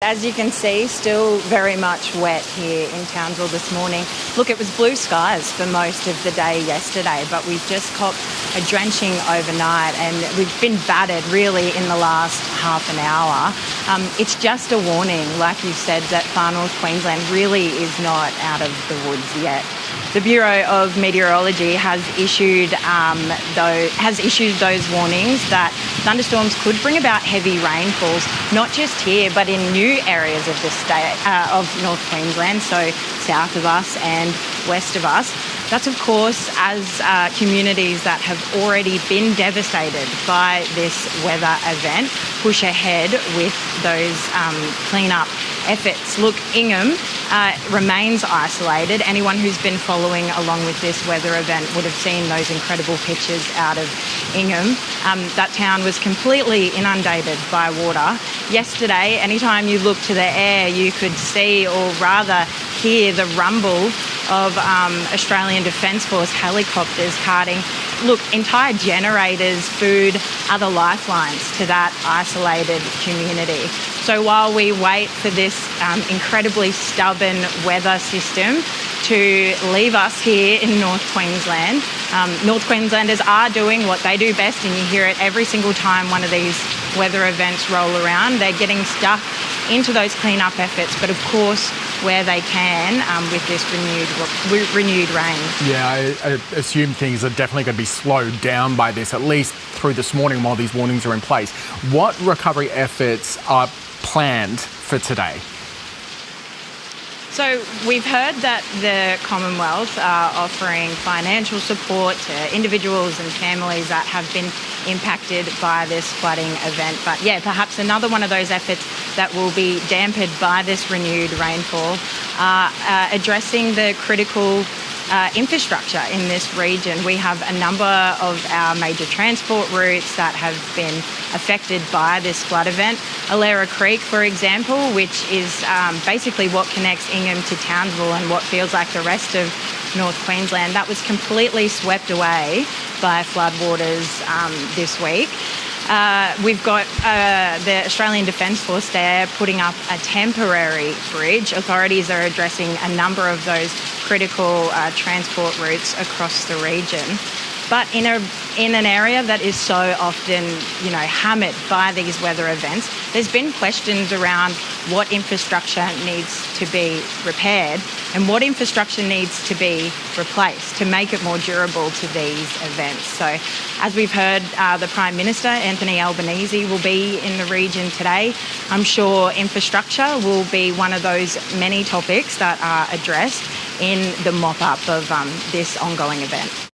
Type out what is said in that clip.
as you can see, still very much wet here in Townsville this morning. Look, it was blue skies for most of the day yesterday, but we've just copped a drenching overnight and we've been battered really in the last half an hour. It's just a warning, like you said, that far north Queensland really is not out of the woods yet. The Bureau of Meteorology has issued those warnings that thunderstorms could bring about heavy rainfalls, not just here, but in new areas of the state of North Queensland, so south of us and west of us. That's, of course, as communities that have already been devastated by this weather event push ahead with those clean-up efforts. Look, Ingham remains isolated. Anyone who's been following along with this weather event would have seen those incredible pictures out of Ingham. That town was completely inundated by water. Yesterday, anytime you look to the air, you could see, or rather hear, the rumble of Australian Defence Force helicopters carting, look, entire generators, food, other lifelines to that isolated community. So while we wait for this incredibly stubborn weather system to leave us here in North Queensland, North Queenslanders are doing what they do best, and you hear it every single time one of these weather events roll around. They're getting stuck into those clean-up efforts, but of course, where they can, with this renewed rain. Yeah, I assume things are definitely going to be slowed down by this, at least through this morning while these warnings are in place. What recovery efforts are planned for today? So we've heard that the Commonwealth are offering financial support to individuals and families that have been impacted by this flooding event. But yeah, perhaps another one of those efforts that will be dampened by this renewed rainfall are addressing the critical infrastructure in this region. We have a number of our major transport routes that have been affected by this flood event. Alera Creek, for example, which is basically what connects Ingham to Townsville and what feels like the rest of North Queensland, that was completely swept away by floodwaters this week. We've got the Australian Defence Force there putting up a temporary bridge. Authorities are addressing a number of those critical transport routes across the region. But in an area that is so often, hammered by these weather events, there's been questions around what infrastructure needs to be repaired and what infrastructure needs to be replaced to make it more durable to these events. So, as we've heard, the Prime Minister, Anthony Albanese, will be in the region today. I'm sure infrastructure will be one of those many topics that are addressed in the mop-up of this ongoing event.